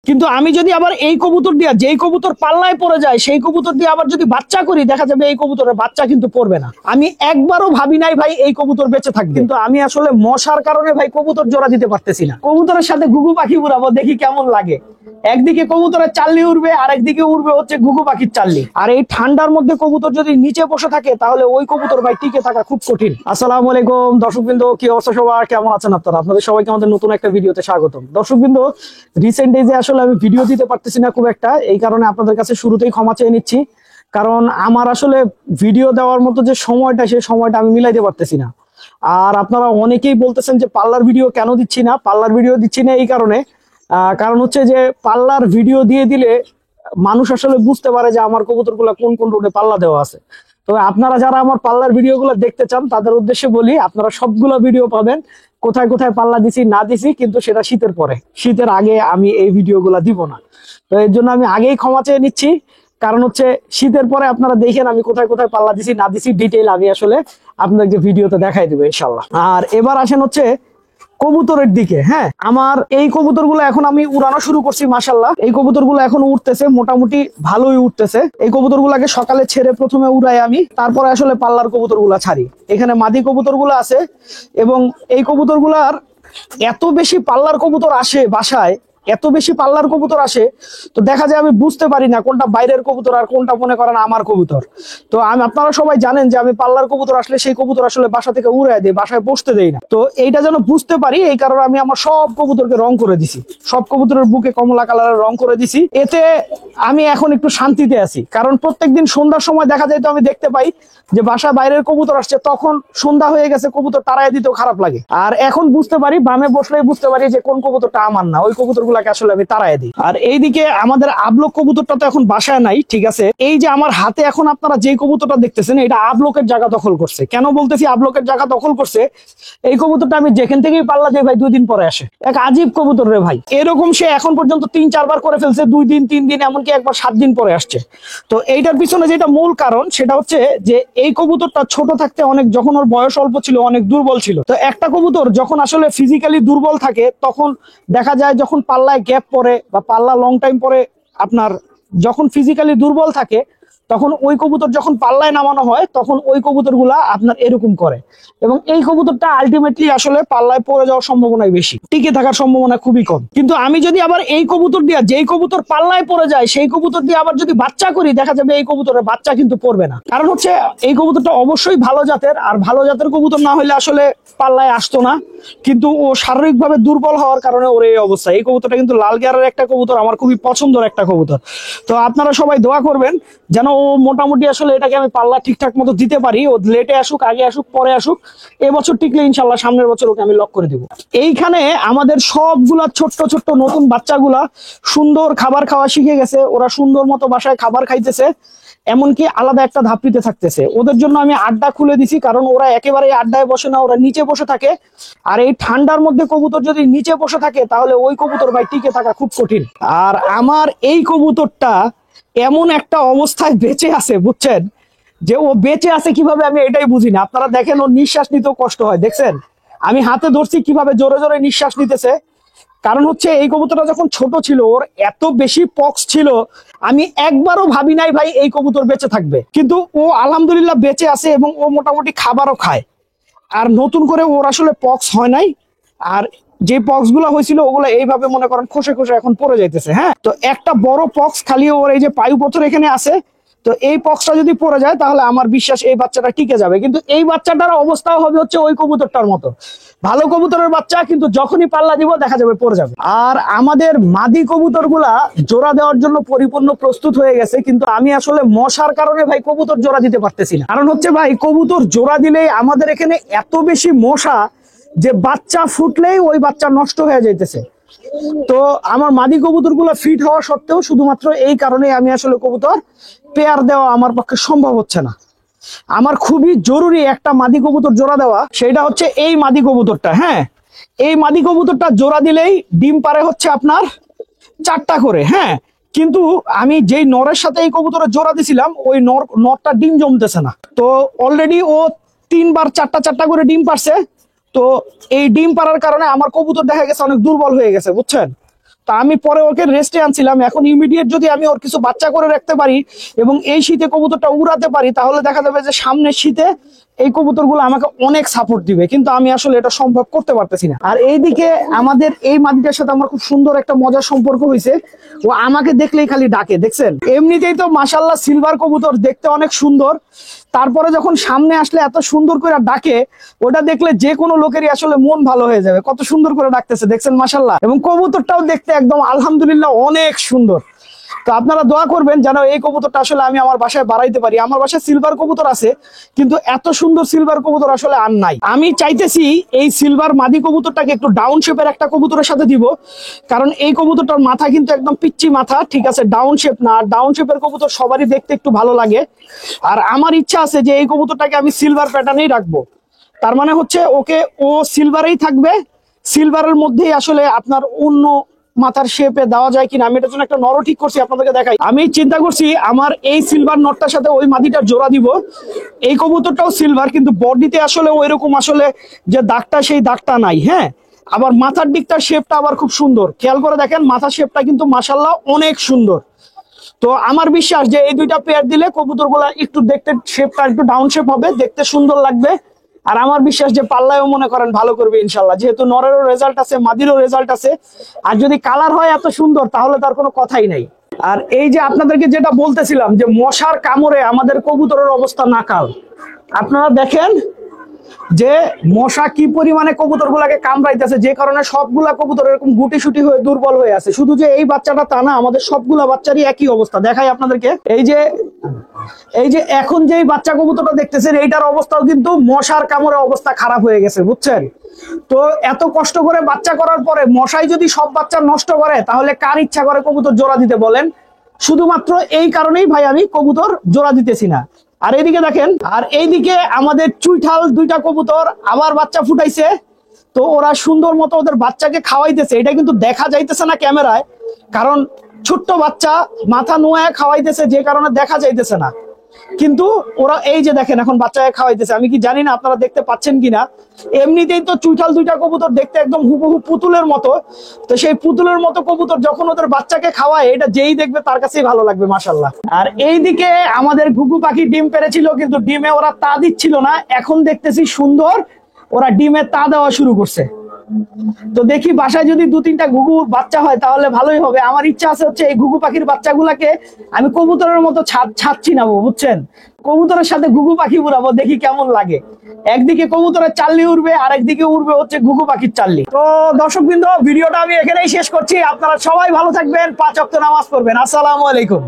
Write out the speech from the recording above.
কিন্তু আমি যদি আবার এই কবুতর দিয়ে যেই কবুতর পাল্লায় পড়ে যায় সেই কবুতর দিয়ে আবার যদি বাচ্চা করি, দেখা যাবে এই কবুতরের বাচ্চা কিন্তু পড়বে না। আমি একবারও ভাবি নাই ভাই এই কবুতর বেঁচে থাকবে, কিন্তু আমি আসলে মশার কারণে ভাই কবুতর জোড়া দিতে পারতেছি না। কবুতরের সাথে ঘুঘু পাখি উড়াবো, দেখি কেমন লাগে। একদিকে কবুতরের চাল্লি উড়বে আর একদিকে উড়বে হচ্ছে ঘুঘু পাখির চাল্লি। আর এই ঠান্ডার মধ্যে কবুতর যদি নিচে বসে থাকে তাহলে ওই কবুতর ভাই টিকে থাকা খুব কঠিন। আসসালামু আলাইকুম দর্শকবৃন্দ, কি অবস্থা সবার, কেমন আছেন আপনারা? আপনাদের সবাইকে আমাদের নতুন একটা ভিডিওতে স্বাগতম। দর্শকবৃন্দ, রিসেন্ট ডেজে আসলে আমি ভিডিও দিতে পারতেছি না খুব একটা, এই কারণে আপনাদের কাছে শুরুতেই ক্ষমা চেয়ে নিচ্ছি। কারণ আমার আসলে ভিডিও দেওয়ার মতো যে সময়টা, সেই সময়টা আমি মিলাইতে পারতেছি না। আর আপনারা অনেকেই বলতেছেন যে পাল্লার ভিডিও কেন দিচ্ছি না। পাল্লার ভিডিও দিচ্ছি না এই কারণে, কারণ হচ্ছে যে পাল্লার ভিডিও দিয়ে দিলে মানুষ আসলে বুঝতে পারে যে আমার কবুতরগুলা কোন কোন রোডে পাল্লা দেওয়া আছে। তবে আপনারা যারা আমার পাল্লার ভিডিওগুলো দেখতে চান তাদের উদ্দেশ্যে বলি, আপনারা সবগুলো ভিডিও পাবেন কোথায় কোথায় পাল্লা দিছি না দিছি, কিন্তু সেটা শীতের পরে, শীতের আগে আমি এই ভিডিওগুলো দিব না। তো এর জন্য আমি আগেই ক্ষমা চেয়ে নিচ্ছি। কারণ হচ্ছে শীতের পরে আপনারা দেখেন আমি কোথায় কোথায় পাল্লা দিছি না দিছি ডিটেইল আমি আসলে আপনাদেরকে ভিডিওতে দেখাই দেবো ইনশাল্লাহ। আর এবার আসেন হচ্ছে কবুতরের দিকে। হ্যাঁ, আমার এই কবুতরগুলো এখন আমি উড়ানো শুরু করছি মাশাআল্লাহ। এই কবুতরগুলো এখন উঠতেছে, মোটামুটি ভালোই উঠতেছে। এই কবুতরগুলোকে সকালে ছেড়ে প্রথমে উড়াই আমি, তারপরে আসলে পাল্লার কবুতরগুলো ছাড়ি। এখানে মাদি কবুতরগুলো আছে এবং এই কবুতরগুলার এত বেশি পাল্লার কবুতর আসে বাসায়, এত বেশি পাল্লার কবুতর আসে, তো দেখা যায় আমি বুঝতে পারি না কোনটা বাইরের কবুতর আর কোনটা মনে করেন আমার কবুতর। তো আপনারা সবাই জানেন যে আমি পাল্লার কবুতর আসলে সেই কবুতর আসলে বাসা থেকে উড়াই দিই, বাসায় বসতে দেই না। তো এইটা যেন বুঝতে পারি এই কারণে আমি আমার সব কবুতরকে রং করে দিছি, সব কবুতরের বুকে কমলা কালারের রং করে দিছি। এতে আমি এখন একটু শান্তিতে আছি, কারণ প্রত্যেকদিন সন্ধ্যার সময় দেখা যায় তো আমি দেখতে পাই যে বাসায় বাইরের কবুতর আসছে, তখন সন্ধ্যা হয়ে গেছে, কবুতর তাড়াই দিতেও খারাপ লাগে। আর এখন বুঝতে পারি, বামে বসলেই বুঝতে পারি যে কোন কবুতরটা আমার না, ওই কবুতর আসলে আমি তাড়াই দিই। আর এইদিকে আমাদের আবলক কবুতরটা তো এখন বাসায় নাই, ঠিক আছে। এই যে আমার হাতে এখন আপনারা যে কবুতরটা দেখতেছেন, এটা আবলকের জায়গা দখল করছে। কেন বলতেছি আবলকের জায়গা দখল করছে? এই কবুতরটা আমি যেখান থেকেই পাল্লা দিই ভাই 2 দিন পরে আসে। এক আজীব কবুতর রে ভাই, এরকম সে এখন পর্যন্ত 3-4 বার করে ফেলছে, 2 দিন 3 দিন, এমনকি একবার 7 দিন পরে আসছে। তো এইটার পিছনে যেটা মূল কারণ সেটা হচ্ছে যে এই কবুতরটা ছোট থাকতে অনেক, যখন ওর বয়স অল্প ছিল অনেক দুর্বল ছিল। তো একটা কবুতর যখন আসলে ফিজিক্যালি দুর্বল থাকে তখন দেখা যায় যখন পাল্লায় গ্যাপ পরে বা পাল্লা লং টাইম পরে, আপনার যখন ফিজিক্যালি দুর্বল থাকে তখন ওই কবুতর যখন পাল্লায় নামানো হয় তখন ওই কবুতরগুলা আপনার এরকম করে, এবং এই কবুতরটা আলটিমেটলি আসলে পাল্লায় পড়ে যাওয়ার সম্ভাবনাই বেশি, টিকে থাকার সম্ভাবনা খুবই কম। কিন্তু আমি যদি আবার এই কবুতর দিয়ে যেই কবুতর পাল্লায় পড়ে যায় সেই কবুতর দিয়ে আবার যদি বাচ্চা করি, দেখা যাবে এই কবুতরের বাচ্চা কিন্তু পড়বে না। কারণ হচ্ছে এই কবুতরটা অবশ্যই ভালো জাতের, আর ভালো জাতের কবুতর না হলে আসলে পাল্লায় আসতো না, কিন্তু ও শারীরিক ভাবে দুর্বল হওয়ার কারণে ওর এই অবস্থা। এই কবুতরটা কিন্তু লাল গিয়ারের একটা কবুতর, আমার খুবই পছন্দের একটা কবুতর। তো আপনারা সবাই দোয়া করবেন যেন ও মোটামুটি আসলে এটাকে আমি পাল্লা ঠিকঠাক মতো দিতে পারি। ও লেটে আসুক, আগে আসুক, পরে আসুক, এবছর টিকলে ইনশাল্লাহ সামনের বছর ওকে আমি লক করে দিব। এইখানে আমাদের সবগুলা ছোট্ট ছোট্ট নতুন বাচ্চাগুলা সুন্দর খাবার খাওয়া শিখে গেছে, ওরা সুন্দর মতো বাসায় খাবার খাইতেছে, এমনকি আলাদা একটা ধাপড়িতে থাকতেছে। ওদের জন্য আমি আড্ডা খুলে দিছি, কারণ ওরা একেবারে আড্ডায় বসে না, ওরা নিচে বসে থাকে। আর এই ঠান্ডার মধ্যে কবুতর যদি নিচে বসে থাকে তাহলে ওই কবুতর ভাই টিকে থাকা খুব কঠিন। আর আমার এই কবুতরটা এমন একটা অবস্থায় বেঁচে আছে, বুঝছেন, যে ও বেঁচে আছে কিভাবে আমি এটাই বুঝি না। আপনারা দেখেন ওর নিঃশ্বাস নিতেও কষ্ট হয়, দেখছেন আমি হাতে ধরছি কিভাবে জোরে জোরে নিঃশ্বাস নিতেছে। কারণ হচ্ছে এই কবুতরটা যখন ছোট ছিল ওর এত বেশি পক্স ছিল, আমি একবারও ভাবি নাই ভাই এই কবুতর বেঁচে থাকবে, কিন্তু ও আলহামদুলিল্লাহ বেঁচে আছে এবং ও মোটামুটি খাবারও খায়। আর নতুন করে ওর আসলে পক্স হয় নাই, আর যে পক্স গুলা হয়েছিল ওগুলো এইভাবে মনে করেন খসে খসে এখন পড়ে যাইতেছে। হ্যাঁ, তো একটা বড় পক্স খালি ওর এই যে পায়ুপথর এখানে আছে, তো এই পক্সটা যদি পড়ে যায় তাহলে আমার বিশ্বাস এই বাচ্চাটা টিকে যাবে। কিন্তু এই বাচ্চাটার অবস্থাও হবে হচ্ছে ওই কবুতরটার মতো, ভালো কবুতরের বাচ্চা, কিন্তু যখনই পাল্লা দিব দেখা যাবে পড়ে যাবে। আর আমাদের মাদি কবুতর গুলা জোড়া দেওয়ার জন্য পরিপূর্ণ প্রস্তুত হয়ে গেছে, কিন্তু আমি আসলে মশার কারণে ভাই কবুতর জোড়া দিতে পারতেছি না। কারণ হচ্ছে ভাই কবুতর জোড়া দিলেই আমাদের এখানে এত বেশি মশা যে বাচ্চা ফুটলেই ওই বাচ্চা নষ্ট হয়ে যাইতেছে। তো আমার মাদি কবুতর গুলো ফিট হওয়া সত্ত্বেও শুধুমাত্র এই কারণে আমি আসলে কবুতর পেয়ার দেওয়া আমার পক্ষে সম্ভব হচ্ছে না। আমার খুবই জরুরি একটা মাদি কবুতর জোড়া দেওয়া, সেটা হচ্ছে এই মাদি কবুতরটা। হ্যাঁ, এই মাদি কবুতরটা জোড়া দিলেই ডিম পারে হচ্ছে আপনার 4টা করে। হ্যাঁ, কিন্তু আমি যেই নরের সাথে এই কবুতরের জোড়া দিছিলাম ওই নরটা ডিম জমতেছে না। তো অলরেডি ও 3 বার 4টা করে ডিম পারছে। তো এই ডিম পাড়ার কারণে আমার কবুতর দেখা গেছে অনেক দুর্বল হয়ে গেছে, বুঝছেন। তা আমি পরে ওকে রেস্টে আনছিলাম, এখন ইমিডিয়েট যদি আমি ওর কিছু বাচ্চা করে রাখতে পারি এবং এই শীতে কবুতরটা উড়াতে পারি, তাহলে দেখা যাবে যে সামনের শীতে এই কবুতরগুলো আমাকে অনেক সাপোর্ট দিবে। কিন্তু আমি আসলে এটা সম্ভব করতে পারতেছি না। আর এইদিকে আমাদের এই মাদিটার সাথে আমার খুব সুন্দর একটা মজার সম্পর্ক হয়েছে। ও আমাকে দেখলেই খালি ডাকে, দেখছেন? এমনিতেই তো মাশাআল্লাহ সিলভার কবুতর দেখতে অনেক সুন্দর, তারপরে যখন সামনে আসলে এত সুন্দর করে ডাকে, ওটা দেখলে যে কোনো লোকেরই আসলে মন ভালো হয়ে যাবে। কত সুন্দর করে ডাকতেছে, দেখছেন? মাশাআল্লাহ। এবং কবুতরটাও দেখতে একদম আলহামদুলিল্লাহ অনেক সুন্দর। তো আপনারা দোয়া করবেন যেন এই কবুতরটা আসলে আমি আমার বাসায় বাড়াইতে পারি। আমার বাসায় সিলভার কবুতর আছে, কিন্তু এত সুন্দর সিলভার কবুতর আসলে আর নাই। আমি চাইতেছি এই সিলভার মাদি কবুতরটাকে একটু ডাউন শেপের একটা কবুতরের সাথে দিব, কারণ এই কবুতরটার মাথা কিন্তু একদম পিচ্চি মাথা, ঠিক আছে? ডাউন শেপ না, আর ডাউন শেপের কবুতর সবারই দেখতে একটু ভালো লাগে। আর আমার ইচ্ছা আছে যে এই কবুতরটাকে আমি সিলভার প্যাটার্নেই রাখবো। তার মানে হচ্ছে ওকে ও সিলভারেই থাকবে, সিলভারের মধ্যেই আসলে আপনার অন্য মাথার শেপে দেওয়া যায় কিনা আমি এটার জন্য একটা নর ঠিক করছি, আপনাদেরকে দেখাই। আমি চিন্তা করছি আমার এই সিলভার নটটার সাথে ওই মাদিটার জোড়া দিব। এই কবুতরটাও সিলভার, কিন্তু বডিতে আসলে ওইরকম আসলে যে দাগটা সেই দাগটা নাই। হ্যাঁ, আবার মাথার দিকটার শেপটা আবার খুব সুন্দর, খেয়াল করে দেখেন মাথার শেপটা কিন্তু মাশাআল্লাহ অনেক সুন্দর। তো আমার বিশ্বাস যে এই দুইটা পেয়ার দিলে কবুতরগুলা একটু দেখতে শেপটা একটু ডাউন শেপ হবে, দেখতে সুন্দর লাগবে। আর আমার বিশ্বাস যে পাল্লায়ও মনে করেন ভালো করবে ইনশাল্লাহ, যেহেতু নরেরও রেজাল্ট আছে, মাদিরও রেজাল্ট আছে। আর যদি কালার হয় এত সুন্দর তাহলে তার কোনো কথাই নাই। আর এই যে আপনাদেরকে যেটা বলতেছিলাম যে মশার কামড়ে আমাদের কবুতরের অবস্থা নাকাল, আপনারা দেখেন যে মশা কি পরিমাণে কবুতর গুলাকে কামড়াইতেছে, যে কারণে সবগুলা কবুতর এরকম গুটি সুটি হয়ে দুর্বল হয়ে আছে। শুধু যে এই বাচ্চাটা তা না, আমাদের সবগুলা বাচ্চারই একই অবস্থা। দেখাই আপনাদেরকে, এই যে এখন যে বাচ্চা কবুতরটা দেখতেছেন এইটার অবস্থাও কিন্তু মশার কামড়ে অবস্থা খারাপ হয়ে গেছে, বুঝছেন? তো এত কষ্ট করে বাচ্চা করার পরে মশাই যদি সব বাচ্চা নষ্ট করে, তাহলে কার ইচ্ছা করে কবুতর জোড়া দিতে বলেন? শুধুমাত্র এই কারণেই ভাই আমি কবুতর জোড়া দিতেছি না। আর এইদিকে দেখেন, আর এইদিকে আমাদের চুইঠাল দুইটা কবুতর আবার বাচ্চা ফুটাইছে। তো ওরা সুন্দর মতো ওদের বাচ্চাকে খাওয়াইতেছে, এটা কিন্তু দেখা যাইতেছে না ক্যামেরায়, কারণ ছোট্ট বাচ্চা মাথা নোয়া খাওয়াইতেছে, যে কারণে দেখা যাইতেছে না। কিন্তু ওরা এই যে দেখেন এখন বাচ্চাকে খাওয়াইতেছে, আমি কি জানি না আপনারা দেখতে পাচ্ছেন কিনা। এমনিতেই তো চুইঠাল দুইটা কবুতর দেখতে একদম হুবহু পুতুলের মতো। তো সেই পুতুলের মতো কবুতর যখন ওদের বাচ্চাকে খাওয়ায়, এটা যেই দেখবে তার কাছেই ভালো লাগবে মাশাআল্লাহ। আর এইদিকে আমাদের ঘুঘু পাখি ডিম পেড়েছিল, কিন্তু ডিমে ওরা তা দিচ্ছিল না। এখন দেখতেছি সুন্দর ওরা ডিমে তা দেওয়া শুরু করছে। তো দেখি বাসায় যদি 2-3টা ঘুঘুর বাচ্চা হয় তাহলে ভালোই হবে। আমার ইচ্ছা আছে হচ্ছে এই ঘুঘু পাখির বাচ্চাগুলাকে আমি কবুতরের মতো ছাদছি না, বুঝছেন? কবুতরের সাথে ঘুঘু পাখি উড়াবো, দেখি কেমন লাগে। একদিকে কবুতরের চাল্লি উড়বে, আর একদিকে উড়বে হচ্ছে ঘুঘু পাখির চাল্লি। তো দর্শকবৃন্দ, ভিডিওটা আমি এখানেই শেষ করছি। আপনারা সবাই ভালো থাকবেন, 5 ওয়াক্ত নামাজ পড়বেন। আসসালামু আলাইকুম।